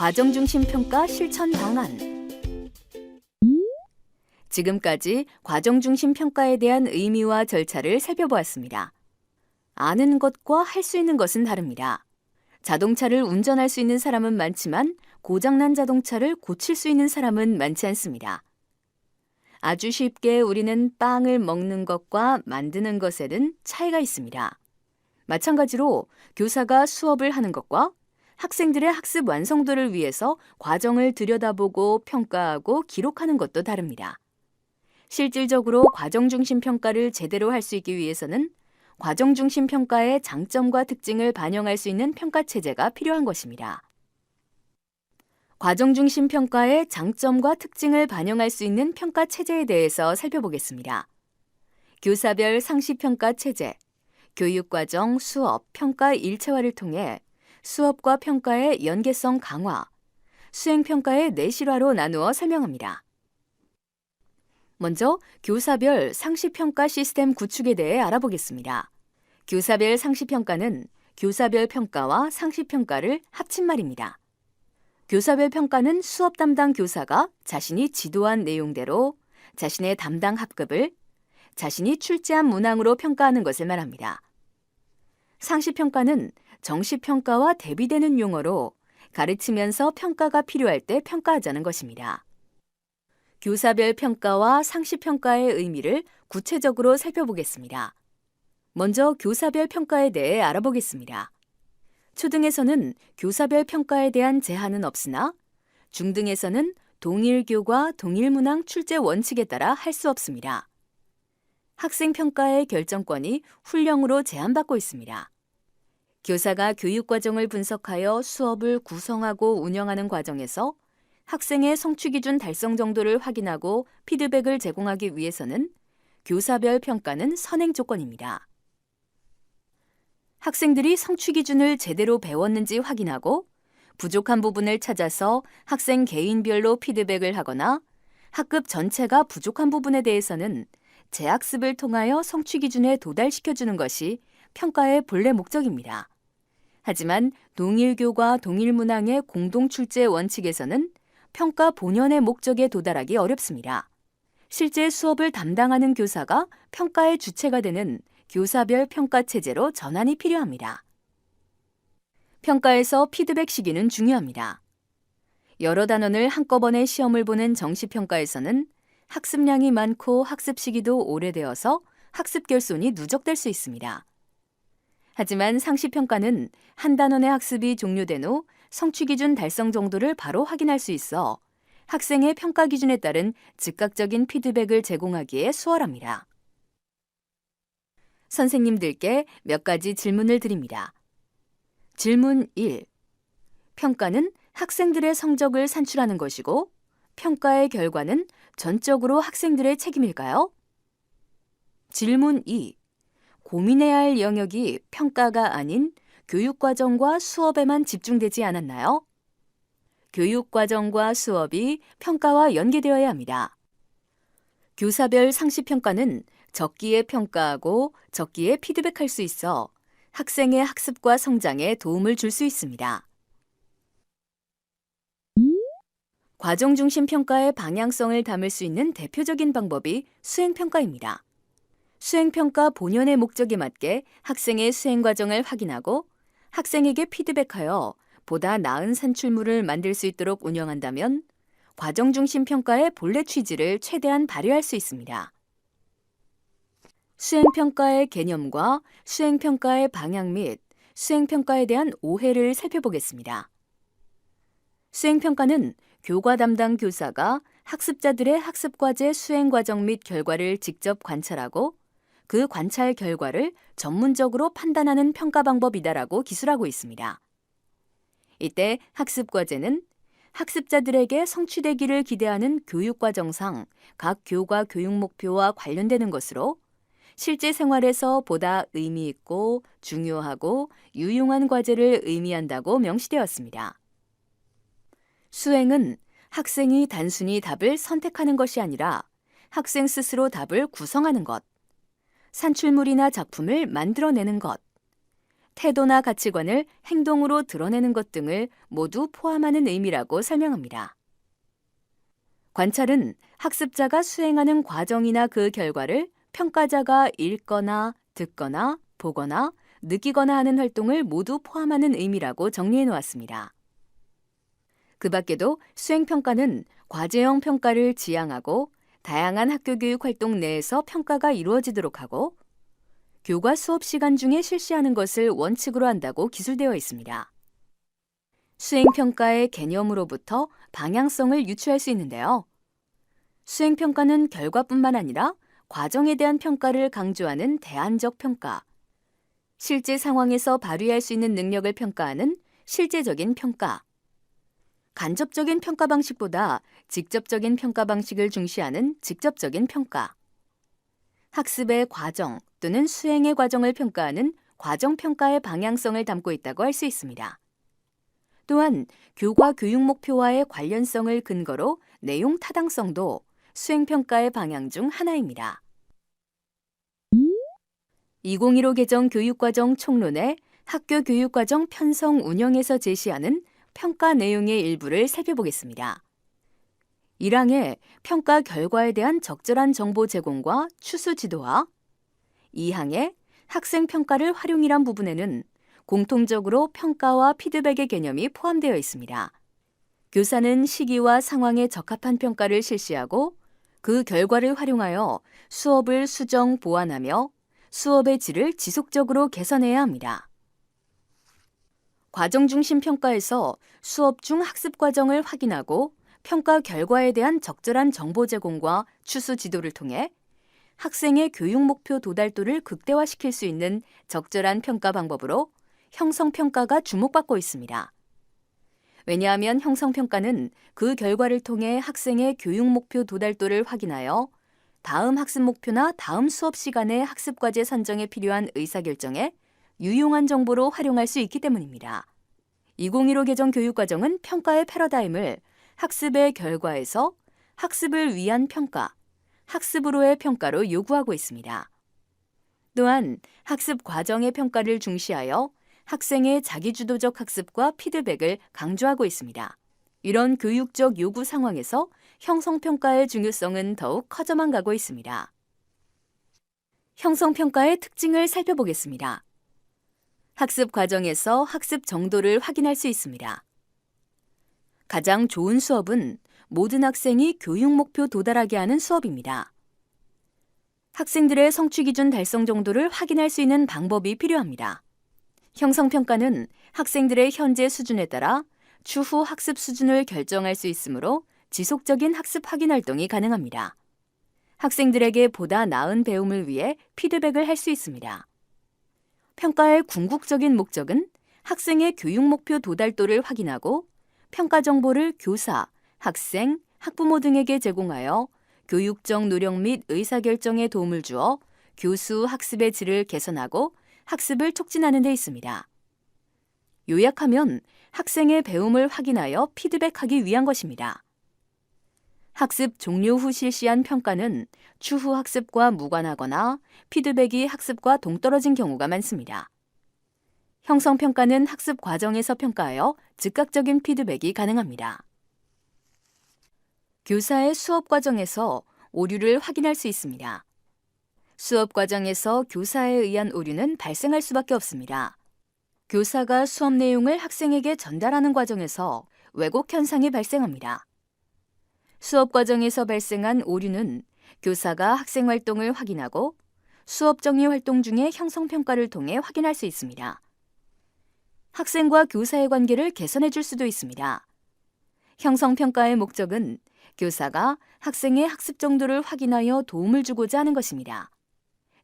과정중심 평가 실천 방안. 지금까지 과정중심 평가에 대한 의미와 절차를 살펴보았습니다. 아는 것과 할 수 있는 것은 다릅니다. 자동차를 운전할 수 있는 사람은 많지만 고장난 자동차를 고칠 수 있는 사람은 많지 않습니다. 아주 쉽게 우리는 빵을 먹는 것과 만드는 것에는 차이가 있습니다. 마찬가지로 교사가 수업을 하는 것과 학생들의 학습 완성도를 위해서 과정을 들여다보고 평가하고 기록하는 것도 다릅니다. 실질적으로 과정중심 평가를 제대로 할 수 있기 위해서는 과정중심 평가의 장점과 특징을 반영할 수 있는 평가체제가 필요한 것입니다. 과정중심 평가의 장점과 특징을 반영할 수 있는 평가체제에 대해서 살펴보겠습니다. 교사별 상시평가 체제, 교육과정, 수업, 평가 일체화를 통해 수업과 평가의 연계성 강화, 수행평가의 내실화로 나누어 설명합니다. 먼저 교사별 상시평가 시스템 구축에 대해 알아보겠습니다. 교사별 상시평가는 교사별 평가와 상시평가를 합친 말입니다. 교사별 평가는 수업 담당 교사가 자신이 지도한 내용대로 자신의 담당 학급을 자신이 출제한 문항으로 평가하는 것을 말합니다. 상시평가는 정시평가와 대비되는 용어로 가르치면서 평가가 필요할 때 평가하자는 것입니다. 교사별 평가와 상시평가의 의미를 구체적으로 살펴보겠습니다. 먼저 교사별 평가에 대해 알아보겠습니다. 초등에서는 교사별 평가에 대한 제한은 없으나 중등에서는 동일교과 동일문항 출제 원칙에 따라 할 수 없습니다. 학생평가의 결정권이 훈령으로 제한받고 있습니다. 교사가 교육과정을 분석하여 수업을 구성하고 운영하는 과정에서 학생의 성취기준 달성 정도를 확인하고 피드백을 제공하기 위해서는 교사별 평가는 선행 조건입니다. 학생들이 성취기준을 제대로 배웠는지 확인하고 부족한 부분을 찾아서 학생 개인별로 피드백을 하거나 학급 전체가 부족한 부분에 대해서는 재학습을 통하여 성취기준에 도달시켜주는 것이 평가의 본래 목적입니다. 하지만 동일교과 동일문항의 공동출제 원칙에서는 평가 본연의 목적에 도달하기 어렵습니다. 실제 수업을 담당하는 교사가 평가의 주체가 되는 교사별 평가 체제로 전환이 필요합니다. 평가에서 피드백 시기는 중요합니다. 여러 단원을 한꺼번에 시험을 보는 정시평가에서는 학습량이 많고 학습 시기도 오래되어서 학습 결손이 누적될 수 있습니다. 하지만 상시평가는 한 단원의 학습이 종료된 후 성취기준 달성 정도를 바로 확인할 수 있어 학생의 평가 기준에 따른 즉각적인 피드백을 제공하기에 수월합니다. 선생님들께 몇 가지 질문을 드립니다. 질문 1. 평가는 학생들의 성적을 산출하는 것이고 평가의 결과는 전적으로 학생들의 책임일까요? 질문 2. 고민해야 할 영역이 평가가 아닌 교육과정과 수업에만 집중되지 않았나요? 교육과정과 수업이 평가와 연계되어야 합니다. 교사별 상시평가는 적기에 평가하고 적기에 피드백할 수 있어 학생의 학습과 성장에 도움을 줄 수 있습니다. 과정중심 평가의 방향성을 담을 수 있는 대표적인 방법이 수행평가입니다. 수행평가 본연의 목적에 맞게 학생의 수행 과정을 확인하고 학생에게 피드백하여 보다 나은 산출물을 만들 수 있도록 운영한다면 과정중심 평가의 본래 취지를 최대한 발휘할 수 있습니다. 수행평가의 개념과 수행평가의 방향 및 수행평가에 대한 오해를 살펴보겠습니다. 수행평가는 교과 담당 교사가 학습자들의 학습과제 수행 과정 및 결과를 직접 관찰하고 그 관찰 결과를 전문적으로 판단하는 평가 방법이다라고 기술하고 있습니다. 이때 학습과제는 학습자들에게 성취되기를 기대하는 교육과정상 각 교과 교육 목표와 관련되는 것으로 실제 생활에서 보다 의미 있고 중요하고 유용한 과제를 의미한다고 명시되었습니다. 수행은 학생이 단순히 답을 선택하는 것이 아니라 학생 스스로 답을 구성하는 것, 산출물이나 작품을 만들어내는 것, 태도나 가치관을 행동으로 드러내는 것 등을 모두 포함하는 의미라고 설명합니다. 관찰은 학습자가 수행하는 과정이나 그 결과를 평가자가 읽거나 듣거나 보거나 느끼거나 하는 활동을 모두 포함하는 의미라고 정리해 놓았습니다. 그 밖에도 수행평가는 과제형 평가를 지향하고 다양한 학교 교육 활동 내에서 평가가 이루어지도록 하고 교과 수업 시간 중에 실시하는 것을 원칙으로 한다고 기술되어 있습니다. 수행평가의 개념으로부터 방향성을 유추할 수 있는데요. 수행평가는 결과뿐만 아니라 과정에 대한 평가를 강조하는 대안적 평가, 실제 상황에서 발휘할 수 있는 능력을 평가하는 실제적인 평가, 간접적인 평가 방식보다 직접적인 평가 방식을 중시하는 직접적인 평가, 학습의 과정 또는 수행의 과정을 평가하는 과정평가의 방향성을 담고 있다고 할 수 있습니다. 또한 교과 교육 목표와의 관련성을 근거로 내용 타당성도 수행평가의 방향 중 하나입니다. 2015 개정 교육과정 총론의 학교 교육과정 편성 운영에서 제시하는 평가 내용의 일부를 살펴보겠습니다. 1항에 평가 결과에 대한 적절한 정보 제공과 추수 지도와 2항에 학생 평가를 활용이란 부분에는 공통적으로 평가와 피드백의 개념이 포함되어 있습니다. 교사는 시기와 상황에 적합한 평가를 실시하고 그 결과를 활용하여 수업을 수정, 보완하며 수업의 질을 지속적으로 개선해야 합니다. 과정 중심 평가에서 수업 중 학습 과정을 확인하고 평가 결과에 대한 적절한 정보 제공과 추수 지도를 통해 학생의 교육 목표 도달도를 극대화시킬 수 있는 적절한 평가 방법으로 형성평가가 주목받고 있습니다. 왜냐하면 형성평가는 그 결과를 통해 학생의 교육 목표 도달도를 확인하여 다음 학습 목표나 다음 수업 시간의 학습 과제 선정에 필요한 의사결정에 유용한 정보로 활용할 수 있기 때문입니다. 2015 개정 교육과정은 평가의 패러다임을 학습의 결과에서 학습을 위한 평가, 학습으로의 평가로 요구하고 있습니다. 또한 학습 과정의 평가를 중시하여 학생의 자기주도적 학습과 피드백을 강조하고 있습니다. 이런 교육적 요구 상황에서 형성평가의 중요성은 더욱 커져만 가고 있습니다. 형성평가의 특징을 살펴보겠습니다. 학습 과정에서 학습 정도를 확인할 수 있습니다. 가장 좋은 수업은 모든 학생이 교육 목표 도달하게 하는 수업입니다. 학생들의 성취 기준 달성 정도를 확인할 수 있는 방법이 필요합니다. 형성평가는 학생들의 현재 수준에 따라 추후 학습 수준을 결정할 수 있으므로 지속적인 학습 확인 활동이 가능합니다. 학생들에게 보다 나은 배움을 위해 피드백을 할 수 있습니다. 평가의 궁극적인 목적은 학생의 교육 목표 도달도를 확인하고 평가 정보를 교사, 학생, 학부모 등에게 제공하여 교육적 노력 및 의사결정에 도움을 주어 교수 학습의 질을 개선하고 학습을 촉진하는 데 있습니다. 요약하면 학생의 배움을 확인하여 피드백하기 위한 것입니다. 학습 종료 후 실시한 평가는 추후 학습과 무관하거나 피드백이 학습과 동떨어진 경우가 많습니다. 형성평가는 학습 과정에서 평가하여 즉각적인 피드백이 가능합니다. 교사의 수업 과정에서 오류를 확인할 수 있습니다. 수업 과정에서 교사에 의한 오류는 발생할 수밖에 없습니다. 교사가 수업 내용을 학생에게 전달하는 과정에서 왜곡 현상이 발생합니다. 수업 과정에서 발생한 오류는 교사가 학생 활동을 확인하고 수업 정리 활동 중에 형성평가를 통해 확인할 수 있습니다. 학생과 교사의 관계를 개선해 줄 수도 있습니다. 형성평가의 목적은 교사가 학생의 학습 정도를 확인하여 도움을 주고자 하는 것입니다.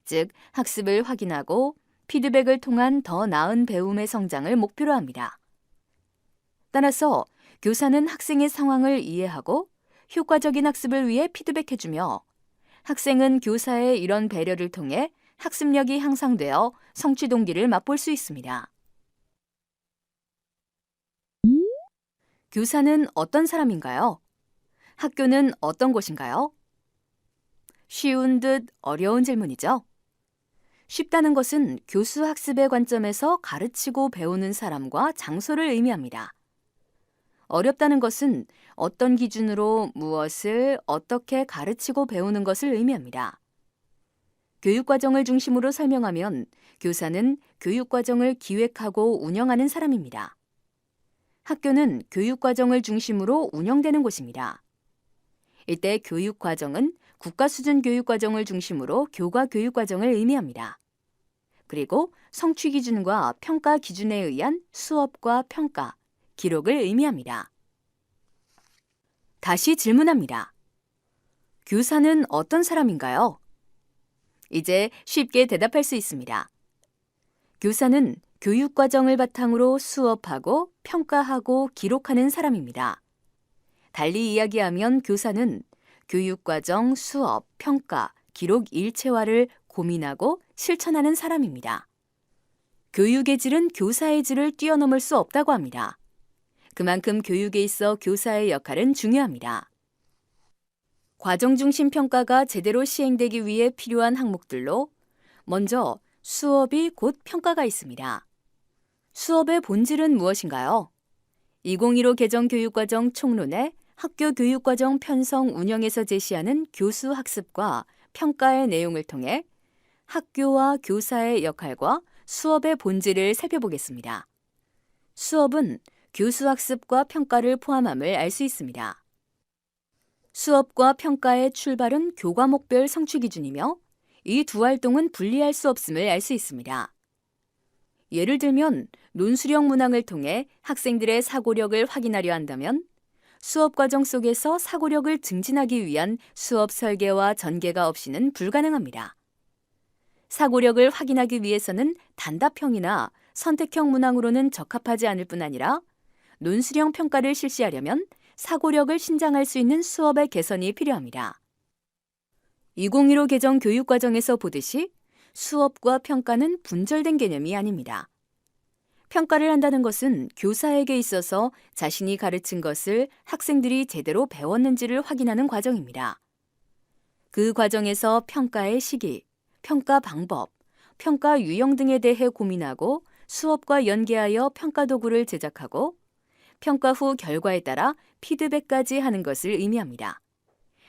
즉, 학습을 확인하고 피드백을 통한 더 나은 배움의 성장을 목표로 합니다. 따라서 교사는 학생의 상황을 이해하고 효과적인 학습을 위해 피드백해주며 학생은 교사의 이런 배려를 통해 학습력이 향상되어 성취 동기를 맛볼 수 있습니다. 교사는 어떤 사람인가요? 학교는 어떤 곳인가요? 쉬운 듯 어려운 질문이죠. 쉽다는 것은 교수 학습의 관점에서 가르치고 배우는 사람과 장소를 의미합니다. 어렵다는 것은 어떤 기준으로 무엇을 어떻게 가르치고 배우는 것을 의미합니다. 교육과정을 중심으로 설명하면 교사는 교육과정을 기획하고 운영하는 사람입니다. 학교는 교육과정을 중심으로 운영되는 곳입니다. 이때 교육과정은 국가 수준 교육과정을 중심으로 교과 교육과정을 의미합니다. 그리고 성취 기준과 평가 기준에 의한 수업과 평가, 기록을 의미합니다. 다시 질문합니다. 교사는 어떤 사람인가요? 이제 쉽게 대답할 수 있습니다. 교사는 교육과정을 바탕으로 수업하고 평가하고 기록하는 사람입니다. 달리 이야기하면 교사는 교육과정, 수업, 평가, 기록 일체화를 고민하고 실천하는 사람입니다. 교육의 질은 교사의 질을 뛰어넘을 수 없다고 합니다. 그만큼 교육에 있어 교사의 역할은 중요합니다. 과정중심 평가가 제대로 시행되기 위해 필요한 항목들로 먼저 수업이 곧 평가가 있습니다. 수업의 본질은 무엇인가요? 2015 개정 교육과정 총론에 학교 교육과정 편성 운영에서 제시하는 교수 학습과 평가의 내용을 통해 학교와 교사의 역할과 수업의 본질을 살펴보겠습니다. 수업은 교수 학습과 평가를 포함함을 알 수 있습니다. 수업과 평가의 출발은 교과목별 성취 기준이며 이 두 활동은 분리할 수 없음을 알 수 있습니다. 예를 들면 논술형 문항을 통해 학생들의 사고력을 확인하려 한다면 수업 과정 속에서 사고력을 증진하기 위한 수업 설계와 전개가 없이는 불가능합니다. 사고력을 확인하기 위해서는 단답형이나 선택형 문항으로는 적합하지 않을 뿐 아니라 논술형 평가를 실시하려면 사고력을 신장할 수 있는 수업의 개선이 필요합니다. 2015 개정 교육과정에서 보듯이 수업과 평가는 분절된 개념이 아닙니다. 평가를 한다는 것은 교사에게 있어서 자신이 가르친 것을 학생들이 제대로 배웠는지를 확인하는 과정입니다. 그 과정에서 평가의 시기, 평가 방법, 평가 유형 등에 대해 고민하고 수업과 연계하여 평가 도구를 제작하고 평가 후 결과에 따라 피드백까지 하는 것을 의미합니다.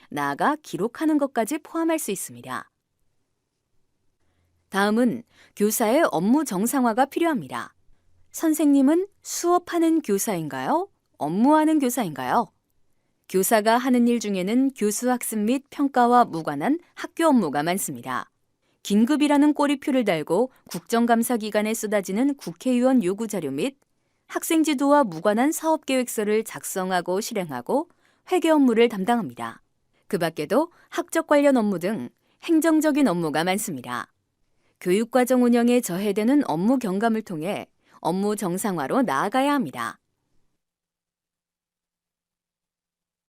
나아가 기록하는 것까지 포함할 수 있습니다. 다음은 교사의 업무 정상화가 필요합니다. 선생님은 수업하는 교사인가요? 업무하는 교사인가요? 교사가 하는 일 중에는 교수 학습 및 평가와 무관한 학교 업무가 많습니다. 긴급이라는 꼬리표를 달고 국정감사 기간에 쏟아지는 국회의원 요구 자료 및 학생 지도와 무관한 사업계획서를 작성하고 실행하고 회계 업무를 담당합니다. 그 밖에도 학적 관련 업무 등 행정적인 업무가 많습니다. 교육과정 운영에 저해되는 업무 경감을 통해 업무 정상화로 나아가야 합니다.